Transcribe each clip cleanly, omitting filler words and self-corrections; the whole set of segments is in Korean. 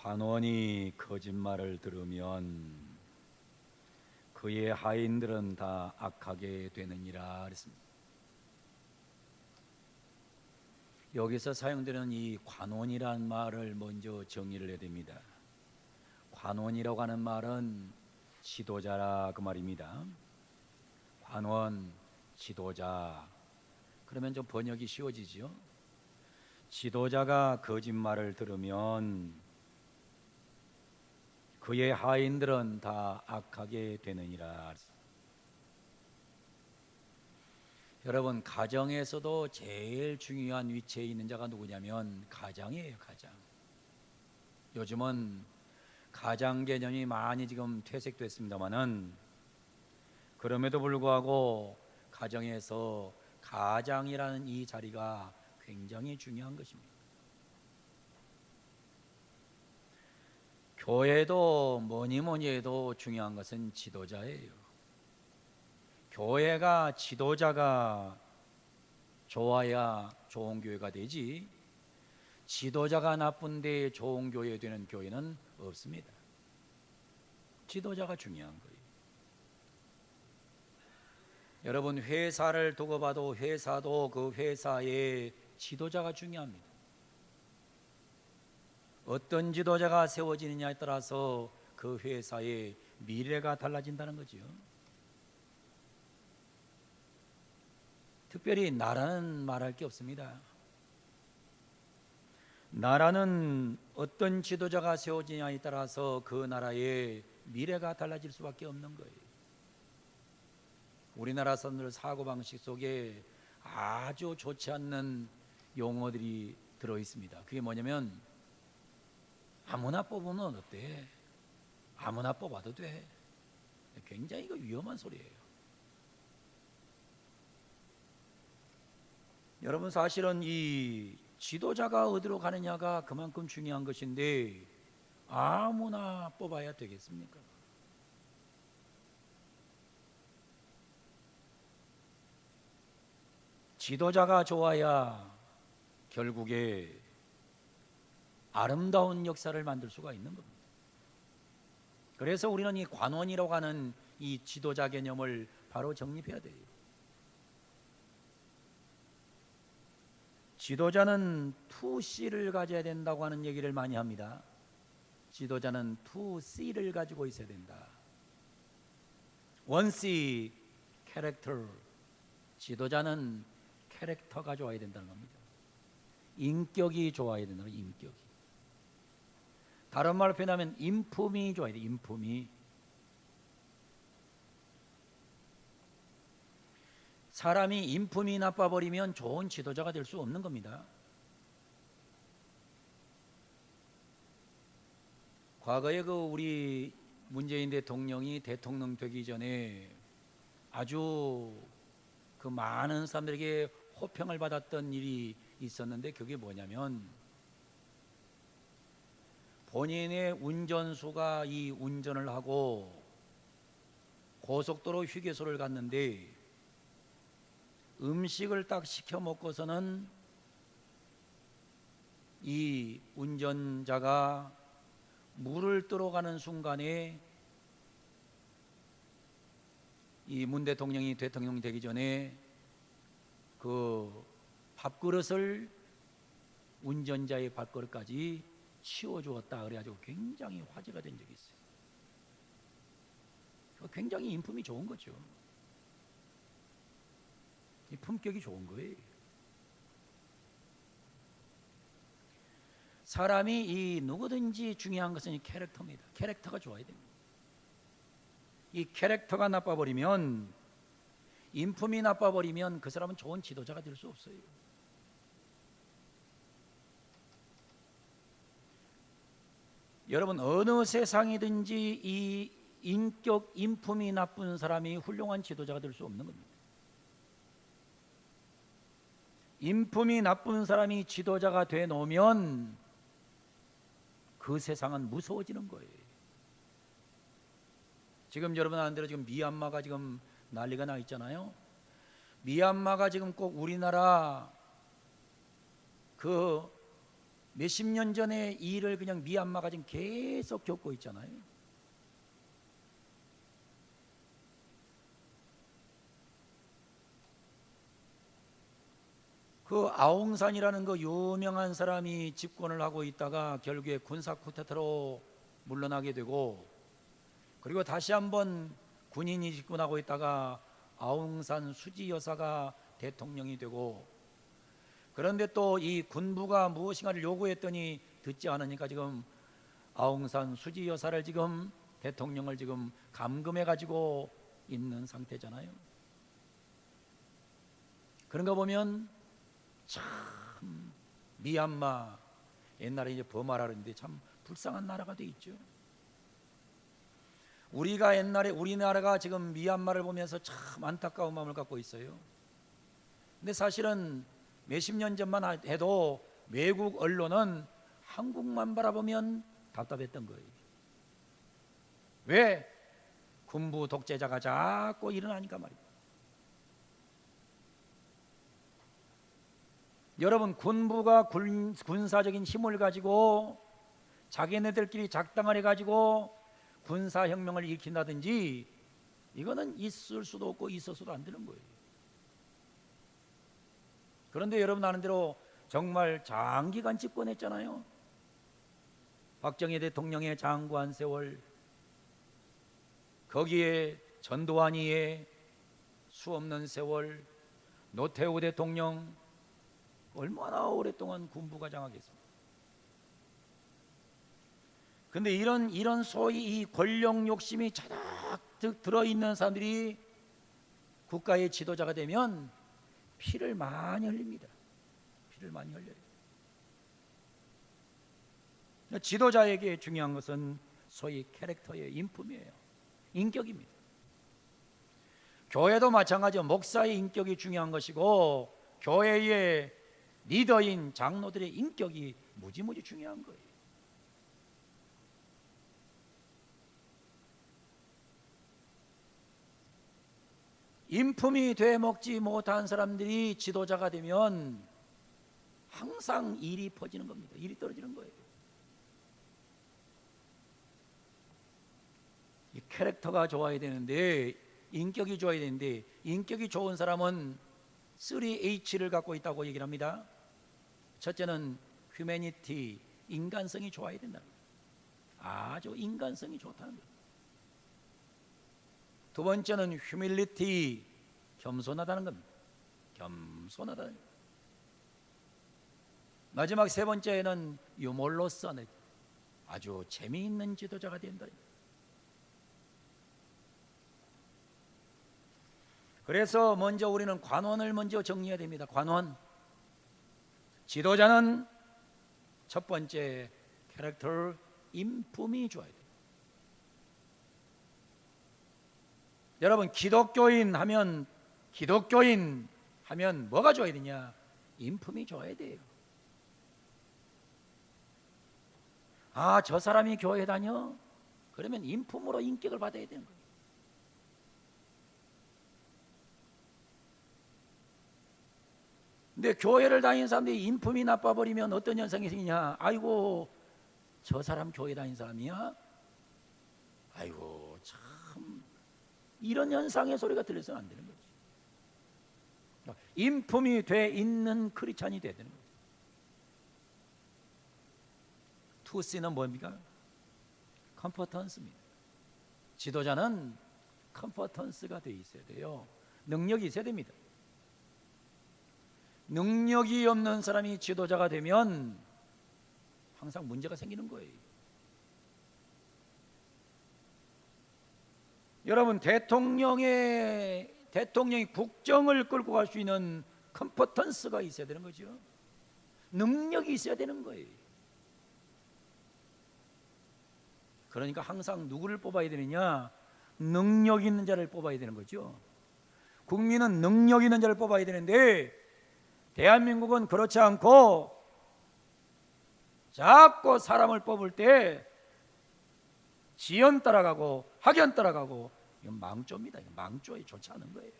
관원이 거짓말을 들으면 그의 하인들은 다 악하게 되느니라 그랬습니다. 여기서 사용되는 이 관원이란 말을 먼저 정의를 해야 됩니다. 관원이라고 하는 말은 지도자라 그 말입니다. 관원, 지도자. 그러면 좀 번역이 쉬워지죠. 지도자가 거짓말을 들으면 그의 하인들은 다 악하게 되느니라. 여러분, 가정에서도 제일 중요한 위치에 있는 자가 누구냐면 가장이에요. 가장. 요즘은 가장 개념이 많이 지금 퇴색됐습니다마는 그럼에도 불구하고 가정에서 가장이라는 이 자리가 굉장히 중요한 것입니다. 교회도 뭐니 해도 중요한 것은 지도자예요. 교회가 지도자가 좋아야 좋은 교회가 되지, 지도자가 나쁜데 좋은 교회 되는 교회는 없습니다. 지도자가 중요한 거예요. 여러분, 회사를 두고 봐도 회사도 그 회사의 지도자가 중요합니다. 어떤 지도자가 세워지느냐에 따라서 그 회사의 미래가 달라진다는 거죠. 특별히 나라는 말할 게 없습니다. 나라는 어떤 지도자가 세워지냐에 따라서 그 나라의 미래가 달라질 수밖에 없는 거예요. 우리나라 사람들 사고방식 속에 아주 좋지 않는 용어들이 들어있습니다. 그게 뭐냐면 아무나 뽑으면 어때? 아무나 뽑아도 돼. 굉장히 이거 위험한 소리예요. 여러분, 사실은 이 지도자가 어디로 가느냐가 그만큼 중요한 것인데 아무나 뽑아야 되겠습니까? 지도자가 좋아야 결국에 아름다운 역사를 만들 수가 있는 겁니다. 그래서 우리는 이 관원이라고 하는 이 지도자 개념을 바로 정립해야 돼요. 지도자는 2C를 가져야 된다고 하는 얘기를 많이 합니다. 지도자는 2C를 가지고 있어야 된다. 1C, 캐릭터. 지도자는 캐릭터가 좋아야 된다는 겁니다. 인격이 좋아야 된다는 거예요. 인격이. 다른 말로 표현하면 인품이 좋아야 돼요. 인품이. 사람이 인품이 나빠버리면 좋은 지도자가 될 수 없는 겁니다. 과거에 그 우리 문재인 대통령이 대통령 되기 전에 아주 그 많은 사람들에게 호평을 받았던 일이 있었는데 그게 뭐냐면 본인의 운전수가 이 운전을 하고 고속도로 휴게소를 갔는데 음식을 딱 시켜 먹고서는 이 운전자가 물을 뜨러 가는 순간에 이 문 대통령이 대통령 되기 전에 그 밥그릇을 운전자의 밥그릇까지 치워주었다 그래가지고 굉장히 화제가 된 적이 있어요. 굉장히 인품이 좋은 거죠. 이 품격이 좋은 거예요. 사람이 이 누구든지 중요한 것은 이 캐릭터입니다. 캐릭터가 좋아야 됩니다. 이 캐릭터가 나빠버리면, 인품이 나빠버리면 그 사람은 좋은 지도자가 될 수 없어요. 여러분, 어느 세상이든지 이 인격, 인품이 나쁜 사람이 훌륭한 지도자가 될 수 없는 겁니다. 인품이 나쁜 사람이 지도자가 돼 놓으면 그 세상은 무서워지는 거예요. 지금 여러분 아는 대로 지금 미얀마가 지금 난리가 나 있잖아요. 미얀마가 지금 꼭 우리나라 그 몇십 년 전의 일을 그냥 미얀마가 지금 계속 겪고 있잖아요. 그 아웅산이라는 그 유명한 사람이 집권을 하고 있다가 결국에 군사 쿠데타로 물러나게 되고, 그리고 다시 한번 군인이 집권하고 있다가 아웅산 수지 여사가 대통령이 되고, 그런데 또 이 군부가 무엇인가를 요구했더니 듣지 않으니까 지금 아웅산 수지 여사를 지금 대통령을 지금 감금해 가지고 있는 상태잖아요. 그런 거 보면 참 미얀마, 옛날에 이제 버마라 그랬는데 참 불쌍한 나라가 돼 있죠. 우리가 옛날에 우리나라가 지금 미얀마를 보면서 참 안타까운 마음을 갖고 있어요. 근데 사실은 몇십 년 전만 해도 외국 언론은 한국만 바라보면 답답했던 거예요. 왜? 군부 독재자가 자꾸 일어나니까 말이에요. 여러분, 군부가 군사적인 힘을 가지고 자기네들끼리 작당을 해가지고 군사혁명을 일으킨다든지, 이거는 있을 수도 없고 있어서도 안 되는 거예요. 그런데 여러분 아는 대로 정말 장기간 집권했잖아요. 박정희 대통령의 장관 세월, 거기에 전두환이의 수없는 세월, 노태우 대통령, 얼마나 오랫동안 군부가 장악했습니까? 근데 이런 소위 이 권력 욕심이 자작득 들어있는 사람들이 국가의 지도자가 되면 피를 많이 흘립니다. 피를 많이 흘려요. 지도자에게 중요한 것은 소위 캐릭터예요. 인품이에요. 인격입니다. 교회도 마찬가지로 목사의 인격이 중요한 것이고, 교회의 리더인 장로들의 인격이 무지무지 중요한 거예요. 인품이 되먹지 못한 사람들이 지도자가 되면 항상 일이 퍼지는 겁니다. 일이 떨어지는 거예요. 이 캐릭터가 좋아야 되는데, 인격이 좋아야 되는데, 인격이 좋은 사람은 3H를 갖고 있다고 얘기를 합니다. 첫째는 휴머니티, 인간성이 좋아야 된다. 아주 인간성이 좋다는 거예요. 두 번째는 휴밀리티, 겸손하다는 겁니다. 겸손하다는 거예요. 마지막 세 번째는 유몰로서, 아주 재미있는 지도자가 된다. 그래서 먼저 우리는 관원을 먼저 정리해야 됩니다. 관원. 지도자는 첫 번째 캐릭터, 인품이 좋아야 돼요. 여러분, 기독교인 하면 뭐가 좋아야 되냐? 인품이 좋아야 돼요. 아, 저 사람이 교회 다녀? 그러면 인품으로 인격을 받아야 되는 거예요. 근데 교회를 다니는 사람들이 인품이 나빠버리면 어떤 현상이 생기냐? 아이고, 저 사람 교회 다니는 사람이야? 아이고, 참, 이런 현상의 소리가 들려서는 안 되는 거죠. 인품이 돼 있는 크리스찬이 돼야 되는 거죠. 투씨는 뭡니까? 컴포턴스입니다. 지도자는 컴포턴스가 돼 있어야 돼요. 능력이 있어야 됩니다. 능력이 없는 사람이 지도자가 되면 항상 문제가 생기는 거예요. 여러분, 대통령이 국정을 끌고 갈 수 있는 컴포턴스가 있어야 되는 거죠. 능력이 있어야 되는 거예요. 그러니까 항상 누구를 뽑아야 되느냐? 능력 있는 자를 뽑아야 되는 거죠. 국민은 능력 있는 자를 뽑아야 되는데, 대한민국은 그렇지 않고 자꾸 사람을 뽑을 때 지연 따라가고 학연 따라가고, 이건 망조입니다. 이건 망조에 좋지 않은 거예요.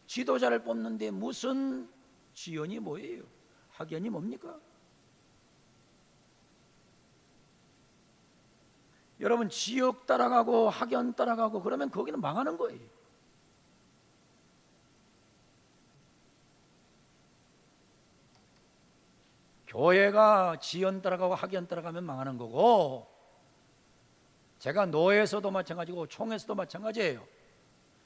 지도자를 뽑는데 무슨 지연이 뭐예요? 학연이 뭡니까? 여러분, 지역 따라가고 학연 따라가고 그러면 거기는 망하는 거예요. 교회가 지연 따라가고 학연 따라가면 망하는 거고, 제가 노예에서도 마찬가지고 총에서도 마찬가지예요.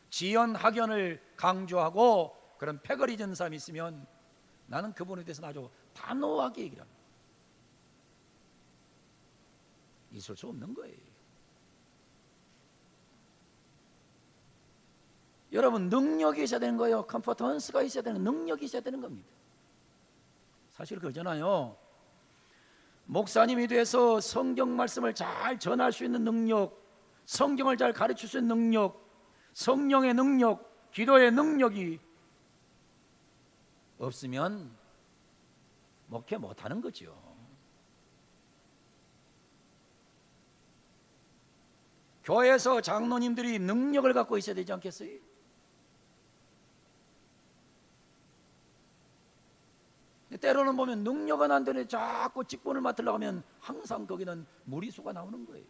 지연 학연을 강조하고 그런 패거리 전 사람이 있으면 나는 그분에 대해서 아주 단호하게 얘기를 합니다. 있을 수 없는 거예요. 여러분, 능력이 있어야 되는 거예요. 컴포턴스가 있어야 되는, 능력이 있어야 되는 겁니다. 사실 그러잖아요. 목사님이 돼서 성경 말씀을 잘 전할 수 있는 능력, 성경을 잘 가르칠 수 있는 능력, 성령의 능력, 기도의 능력이 없으면 목회 못하는 거죠. 교회에서 장로님들이 능력을 갖고 있어야 되지 않겠어요? 때로는 보면 능력은 안 되는데 자꾸 직분을 맡으려고 하면 항상 거기는 무리수가 나오는 거예요.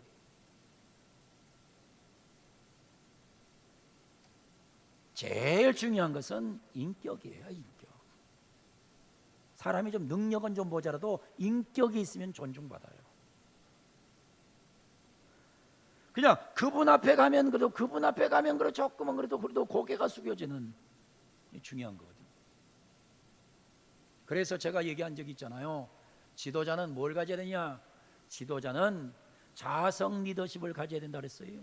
제일 중요한 것은 인격이에요. 인격. 사람이 좀 능력은 좀 모자라도 인격이 있으면 존중받아요. 그냥 그분 앞에 가면 그래도 조금은 그래도 고개가 숙여지는 중요한 거거든요. 그래서 제가 얘기한 적이 있잖아요. 지도자는 뭘 가져야 되냐? 지도자는 자성 리더십을 가져야 된다 그랬어요.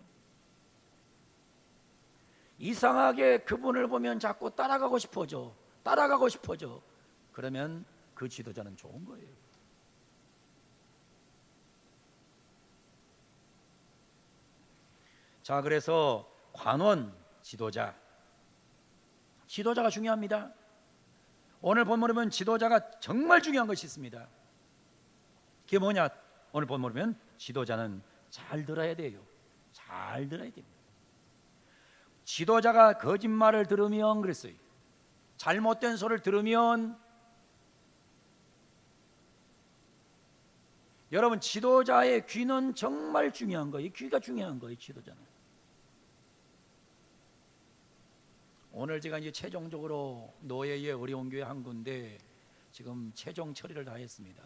이상하게 그분을 보면 자꾸 따라가고 싶어져. 그러면 그 지도자는 좋은 거예요. 자, 그래서 관원, 지도자가 중요합니다. 오늘 본문을 보면 지도자가 정말 중요한 것이 있습니다. 그게 뭐냐? 오늘 본문을 보면 지도자는 잘 들어야 돼요. 잘 들어야 됩니다. 지도자가 거짓말을 들으면 그랬어요. 잘못된 소리를 들으면, 여러분, 지도자의 귀는 정말 중요한 거예요. 귀가 중요한 거예요. 지도자는. 오늘 제가 이제 최종적으로 노예의 어려운 교회 한 군데 지금 최종 처리를 다 했습니다.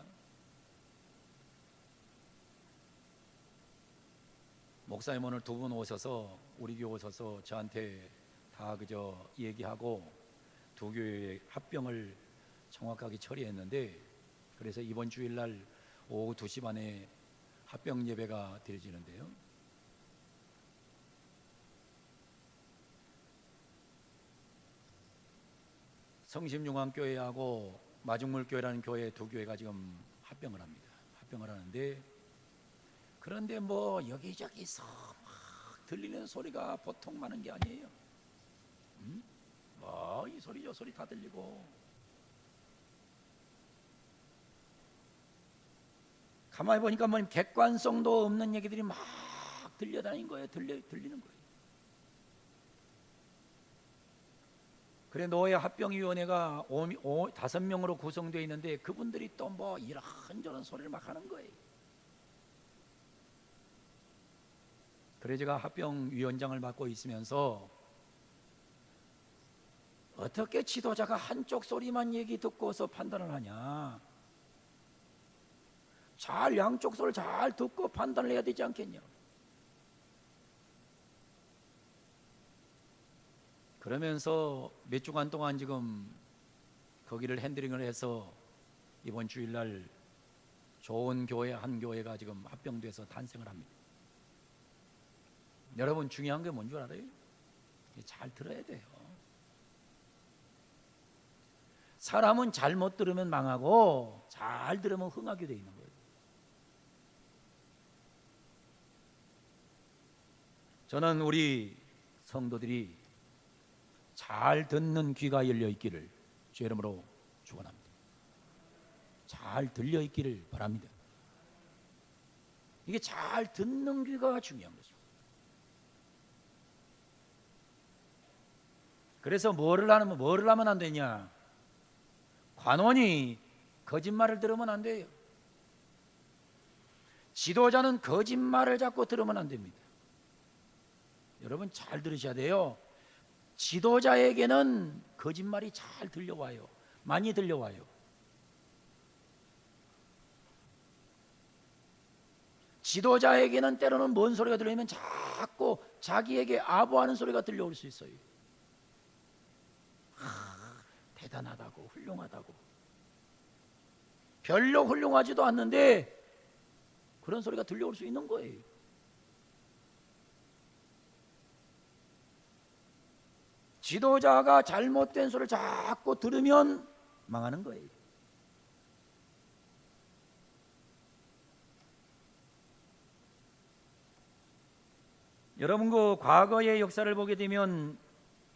목사님 오늘 두 분 오셔서, 우리 교회 오셔서 저한테 다 그저 얘기하고 두 교회의 합병을 정확하게 처리했는데, 그래서 이번 주일날 오후 2시 반에 합병 예배가 드려지는데요. 성심용왕교회하고 마중물교회라는 교회 두 교회가 지금 합병을 합니다. 합병을 하는데, 그런데 뭐 여기저기서 막 들리는 소리가 보통 많은 게 아니에요. 뭐 이 소리 저 소리 다 들리고, 가만히 보니까 뭐 객관성도 없는 얘기들이 막 들려다니는 거예요. 들리는 거예요. 그래, 노예 합병위원회가 5명으로 구성되어 있는데 그분들이 또 뭐 이런저런 소리를 막 하는 거예요. 그래, 제가 합병위원장을 맡고 있으면서 어떻게 지도자가 한쪽 소리만 얘기 듣고서 판단을 하냐? 잘 양쪽 소리를 잘 듣고 판단을 해야 되지 않겠냐? 그러면서 몇 주간 동안 지금 거기를 핸들링을 해서 이번 주일날 좋은 교회 한 교회가 지금 합병돼서 탄생을 합니다. 여러분, 중요한 게 뭔 줄 알아요? 잘 들어야 돼요. 사람은 잘못 들으면 망하고 잘 들으면 흥하게 돼 있는 거예요. 저는 우리 성도들이 잘 듣는 귀가 열려 있기를 주의 이름으로 축원합니다. 잘 들려 있기를 바랍니다. 이게 잘 듣는 귀가 중요한 거죠. 그래서 뭐를 하면 안 되냐? 관원이 거짓말을 들으면 안 돼요. 지도자는 거짓말을 자꾸 들으면 안 됩니다. 여러분 잘 들으셔야 돼요. 지도자에게는 거짓말이 잘 들려와요. 많이 들려와요. 지도자에게는 때로는 뭔 소리가 들리면 자꾸 자기에게 아부하는 소리가 들려올 수 있어요. 대단하다고, 훌륭하다고. 별로 훌륭하지도 않는데 그런 소리가 들려올 수 있는 거예요. 지도자가 잘못된 소리를 자꾸 들으면 망하는 거예요. 여러분 그 과거의 역사를 보게 되면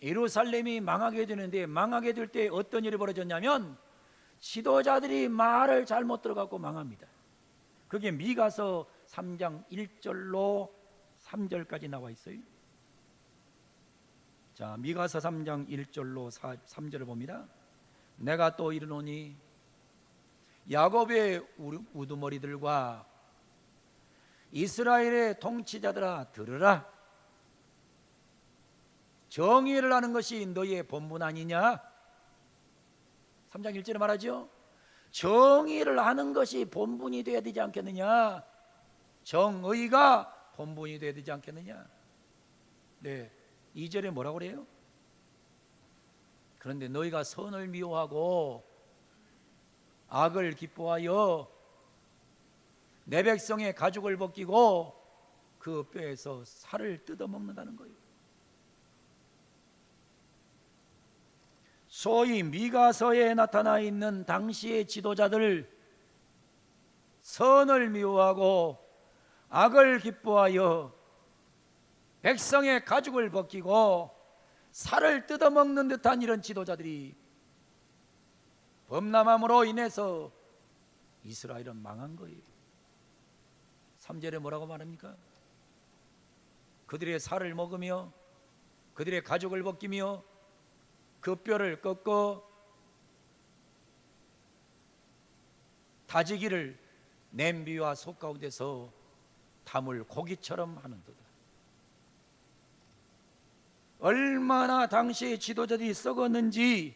예루살렘이 망하게 되는데, 망하게 될 때 어떤 일이 벌어졌냐면 지도자들이 말을 잘못 들어갖고 망합니다. 그게 미가서 3장 1절로 3절까지 나와 있어요. 자, 미가서 3장 1절로 3절을 봅니다. 내가 또 이르노니 야곱의 우두머리들과 이스라엘의 통치자들아 들으라. 정의를 하는 것이 너희의 본분 아니냐? 3장 1절에 말하죠. 정의를 하는 것이 본분이 되어야 되지 않겠느냐? 정의가 본분이 되어야 되지 않겠느냐? 네, 2절에 뭐라고 그래요? 그런데 너희가 선을 미워하고 악을 기뻐하여 내 백성의 가죽을 벗기고 그 뼈에서 살을 뜯어먹는다는 거예요. 소위 미가서에 나타나 있는 당시의 지도자들, 선을 미워하고 악을 기뻐하여 백성의 가죽을 벗기고 살을 뜯어먹는 듯한 이런 지도자들이 범람함으로 인해서 이스라엘은 망한 거예요. 3절에 뭐라고 말합니까? 그들의 살을 먹으며 그들의 가죽을 벗기며 그 뼈를 꺾어 다지기를 냄비와 솥 가운데서 담을 고기처럼 하는도다. 얼마나 당시의 지도자들이 썩었는지,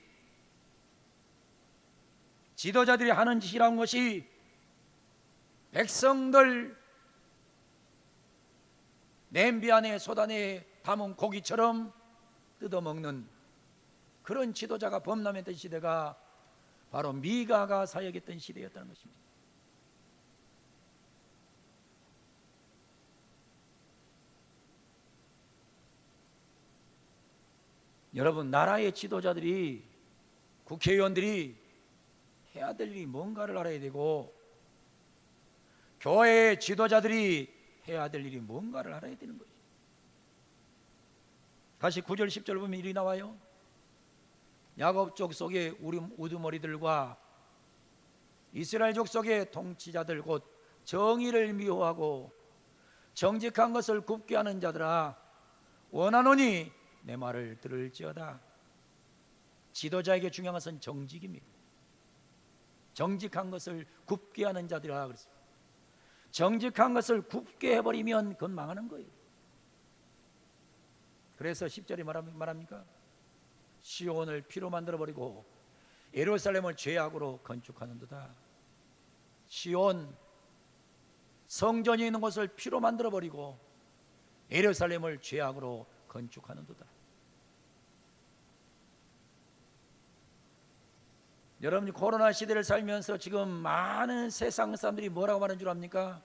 지도자들이 하는 짓이란 것이 백성들 냄비 안에 솥 안에 담은 고기처럼 뜯어먹는 그런 지도자가 범람했던 시대가 바로 미가가 사역했던 시대였다는 것입니다. 여러분, 나라의 지도자들이, 국회의원들이 해야 될 일이 뭔가를 알아야 되고, 교회의 지도자들이 해야 될 일이 뭔가를 알아야 되는 거예요. 다시 9절 10절 보면 일이 나와요. 야곱 족속의 우두머리들과 이스라엘 족속의 통치자들 곧 정의를 미워하고 정직한 것을 굽게 하는 자들아 원하노니 내 말을 들을지어다. 지도자에게 중요한 것은 정직입니다. 정직한 것을 굽게 하는 자들이라 그랬습니다. 정직한 것을 굽게 해버리면 그건 망하는 거예요. 그래서 10절에 말합니까? 시온을 피로 만들어버리고 예루살렘을 죄악으로 건축하는도다. 시온, 성전이 있는 곳을 피로 만들어버리고 예루살렘을 죄악으로 건축하는도다. 여러분이 코로나 시대를 살면서 지금 많은 세상 사람들이 뭐라고 말하는 줄 압니까?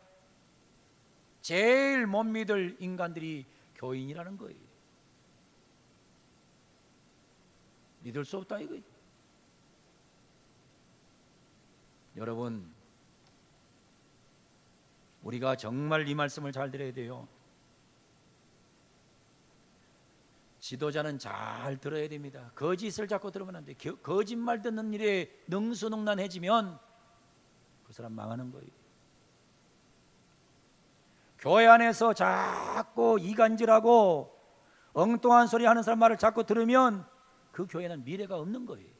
제일 못 믿을 인간들이 교인이라는 거예요. 믿을 수 없다 이거예요. 여러분, 우리가 정말 이 말씀을 잘 들어야 돼요. 지도자는 잘 들어야 됩니다. 거짓을 자꾸 들으면 안 돼. 거짓말 듣는 일에 능수능란해지면 그 사람 망하는 거예요. 교회 안에서 자꾸 이간질하고 엉뚱한 소리 하는 사람 말을 자꾸 들으면 그 교회는 미래가 없는 거예요.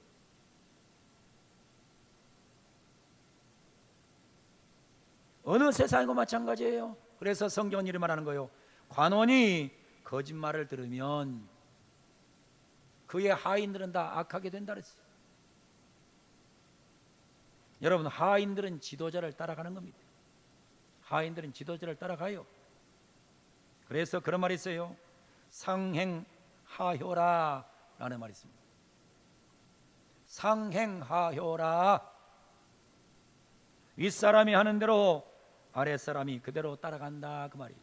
어느 세상이고 마찬가지예요. 그래서 성경은 이렇게 말하는 거예요. 관원이 거짓말을 들으면 그의 하인들은 다 악하게 된다 그랬어요. 여러분, 하인들은 지도자를 따라가는 겁니다. 하인들은 지도자를 따라가요. 그래서 그런 말이 있어요. 상행하효라 라는 말이 있습니다. 상행하효라. 윗사람이 하는 대로 아랫사람이 그대로 따라간다, 그 말이에요.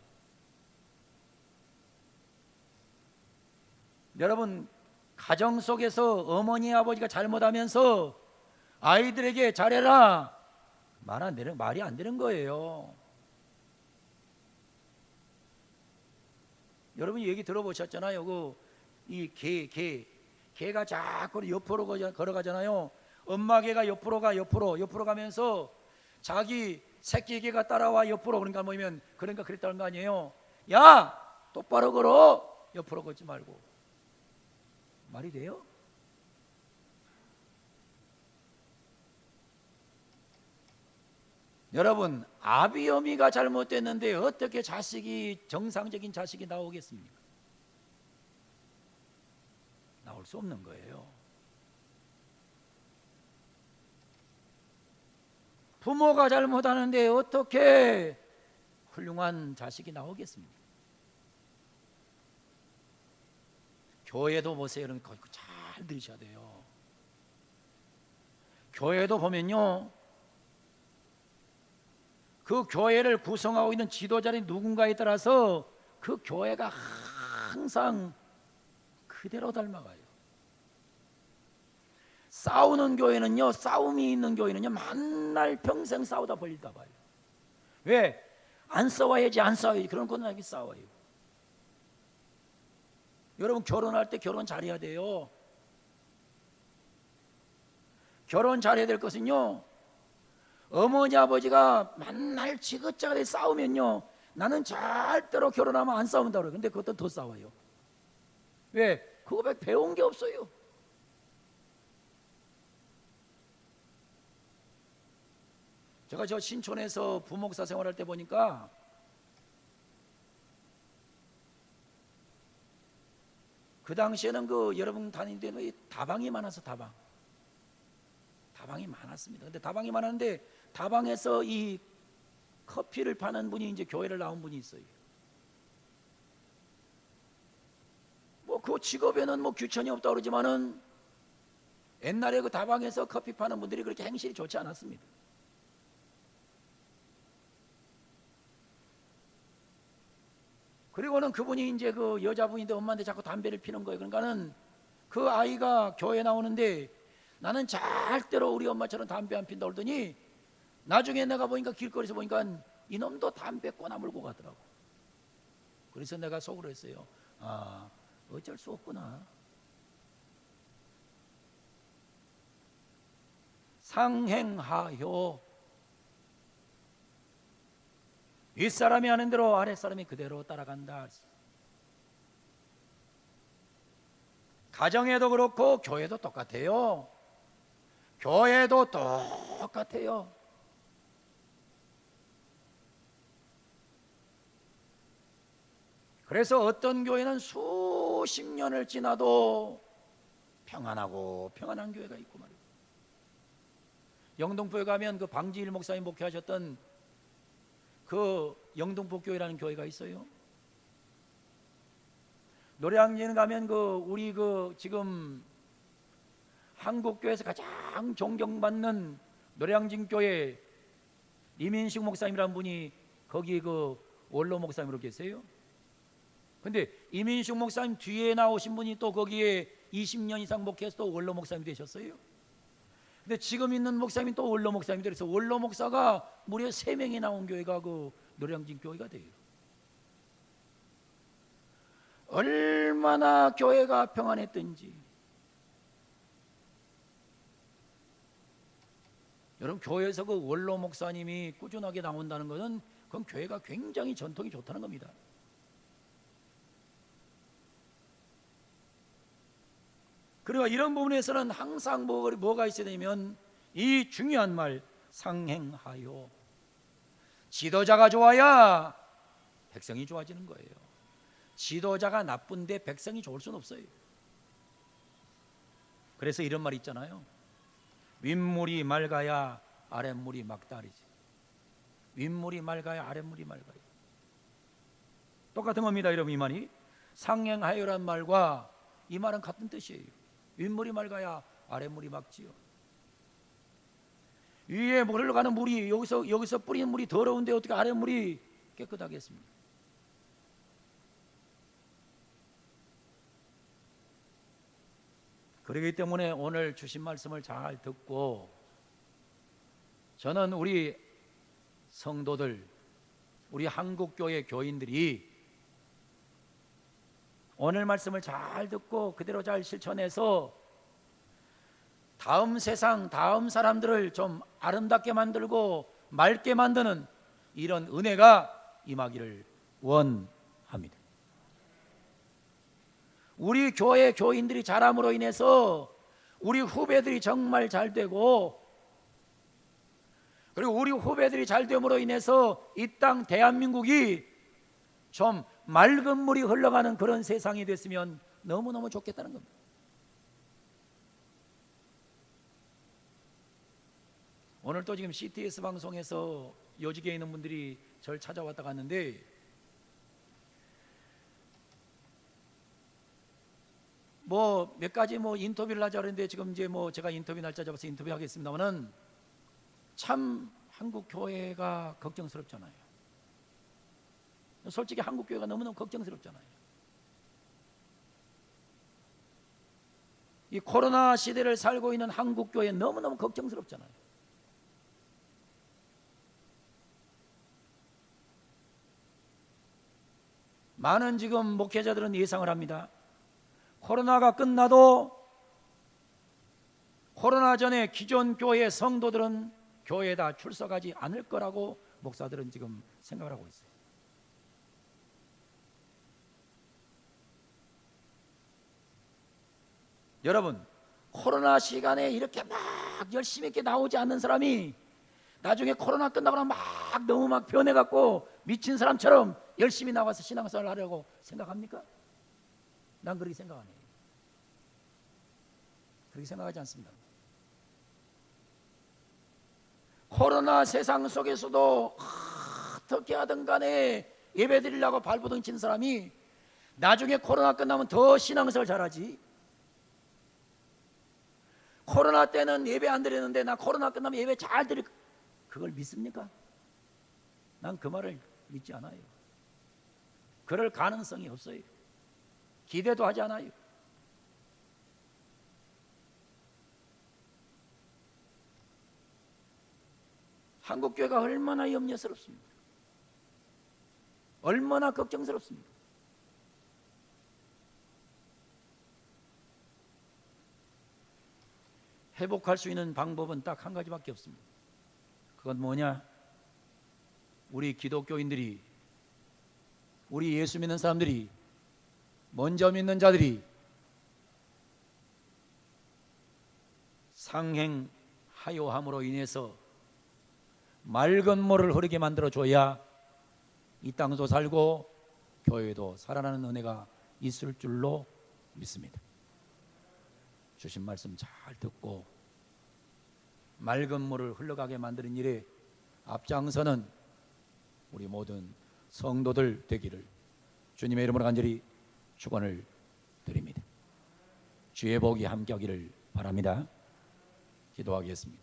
여러분, 가정 속에서 어머니 아버지가 잘못하면서 아이들에게 잘해라 말이 안 되는 거예요. 여러분 얘기 들어보셨잖아요. 개가 자꾸 옆으로 걸어가잖아요. 엄마 개가 옆으로 가면서 자기 새끼 개가 따라와 옆으로. 그러니까 그랬다는 거 아니에요. 야, 똑바로 걸어. 옆으로 걷지 말고. 말이 돼요? 여러분, 아비어미가 잘못됐는데 어떻게 정상적인 자식이 나오겠습니까? 나올 수 없는 거예요. 부모가 잘못하는데 어떻게 훌륭한 자식이 나오겠습니까? 교회도 보세요. 여러분, 잘 들으셔야 돼요. 교회도 보면요, 그 교회를 구성하고 있는 지도자들이 누군가에 따라서 그 교회가 항상 그대로 닮아가요. 싸움이 있는 교회는요 만날 평생 싸우다 벌리다 봐요. 왜? 안 싸워야지 그런 거는 싸워요. 여러분, 결혼할 때 결혼 잘해야 돼요. 결혼 잘해야 될 것은요, 어머니 아버지가 만날 지긋자긋이 싸우면요, 나는 절대로 결혼하면 안 싸운다 그래요. 근데 그것도 더 싸워요. 왜? 그거 배운 게 없어요. 제가 저 신촌에서 부목사 생활할 때 보니까 그 당시에는 여러분 다닐 때는 다방이 많아서 다방이 많았습니다. 근데 다방이 많았는데 다방에서 이 커피를 파는 분이 이제 교회를 나온 분이 있어요. 그 직업에는 규천이 없다 그러지만은 옛날에 그 다방에서 커피 파는 분들이 그렇게 행실이 좋지 않았습니다. 그리고는 그분이 이제 그 여자분인데 엄마한테 자꾸 담배를 피는 거예요. 그러니까는 그 아이가 교회 나오는데 나는 절대로 우리 엄마처럼 담배 안 핀다 그러더니 나중에 내가 보니까 길거리에서 보니까 이놈도 담배 꼬나물고 가더라고. 그래서 내가 속으로 했어요. 아, 어쩔 수 없구나. 상행하효. 윗사람이 하는 대로 아랫사람이 그대로 따라간다. 가정에도 그렇고 교회도 똑같아요. 교회도 똑같아요. 그래서 어떤 교회는 수십 년을 지나도 평안한 교회가 있고 말이에요. 영등포에 가면 그 방지일 목사님 목회하셨던 그 영등포 교회라는 교회가 있어요. 노량진 가면 우리 지금 한국 교회에서 가장 존경받는 노량진 교회 이민식 목사님이라는 분이 거기 원로 목사님으로 계세요. 근데 이민식 목사님 뒤에 나오신 분이 또 거기에 20년 이상 목회해서 또 원로 목사님이 되셨어요. 근데 지금 있는 목사님이 또 원로 목사님이 돼서 원로 목사가 무려 3명이 나온 교회가 노량진 교회가 돼요. 얼마나 교회가 평안했던지. 여러분, 교회에서 원로 목사님이 꾸준하게 나온다는 것은 그건 교회가 굉장히 전통이 좋다는 겁니다. 그리고 이런 부분에서는 항상 뭐가 있어야 되냐면 이 중요한 말 상행하요. 지도자가 좋아야 백성이 좋아지는 거예요. 지도자가 나쁜데 백성이 좋을 수는 없어요. 그래서 이런 말 있잖아요. 윗물이 맑아야 아랫물이 막다르지. 윗물이 맑아야 아랫물이 맑아요. 똑같은 겁니다, 여러분. 이 말이 상행하여란 말과 이 말은 같은 뜻이에요. 윗물이 맑아야 아랫물이 막지요. 위에 흘러가는 물이 여기서 뿌리는 물이 더러운데 어떻게 아랫물이 깨끗하겠습니까? 그렇기 때문에 오늘 주신 말씀을 잘 듣고 저는 우리 성도들, 우리 한국교회 교인들이 오늘 말씀을 잘 듣고 그대로 잘 실천해서 다음 세상, 다음 사람들을 좀 아름답게 만들고 맑게 만드는 이런 은혜가 임하기를 원합니다. 우리 교회 교인들이 잘함으로 인해서 우리 후배들이 정말 잘 되고, 그리고 우리 후배들이 잘 됨으로 인해서 이 땅 대한민국이 좀 맑은 물이 흘러가는 그런 세상이 됐으면 너무너무 좋겠다는 겁니다. 오늘 또 지금 CTS 방송에서 요직에 있는 분들이 저를 찾아왔다 갔는데 뭐 몇 가지 인터뷰를 하자 그랬는데 지금 이제 제가 인터뷰 날짜 잡아서 인터뷰하겠습니다만은 참 한국 교회가 걱정스럽잖아요. 솔직히 한국 교회가 너무너무 걱정스럽잖아요. 이 코로나 시대를 살고 있는 한국 교회 너무너무 걱정스럽잖아요. 많은 지금 목회자들은 예상을 합니다. 코로나가 끝나도 코로나 전에 기존 교회 성도들은 교회에 다 출석하지 않을 거라고 목사들은 지금 생각을 하고 있어요. 여러분, 코로나 시간에 이렇게 막 열심히 이렇게 나오지 않는 사람이 나중에 코로나 끝나고 나면 너무 변해갖고 미친 사람처럼 열심히 나와서 신앙생활을 하려고 생각합니까? 난 그렇게 생각 안 해요. 그렇게 생각하지 않습니다. 코로나 세상 속에서도 어떻게 하든 간에 예배 드리려고 발버둥 친 사람이 나중에 코로나 끝나면 더 신앙생활 잘하지. 코로나 때는 예배 안 드리는데 나 코로나 끝나면 예배 잘 드릴, 그걸 믿습니까? 난 그 말을 믿지 않아요. 그럴 가능성이 없어요. 기대도 하지 않아요. 한국교회가 얼마나 염려스럽습니까? 얼마나 걱정스럽습니까? 회복할 수 있는 방법은 딱 한 가지밖에 없습니다. 그건 뭐냐? 우리 기독교인들이, 우리 예수 믿는 사람들이, 먼저 믿는 자들이 상행하여함으로 인해서 맑은 물을 흐르게 만들어줘야 이 땅도 살고 교회도 살아나는 은혜가 있을 줄로 믿습니다. 주신 말씀 잘 듣고 맑은 물을 흘러가게 만드는 일에 앞장서는 우리 모든 성도들 되기를 주님의 이름으로 간절히 축원을 드립니다. 주의 복이 함께하기를 바랍니다. 기도하겠습니다.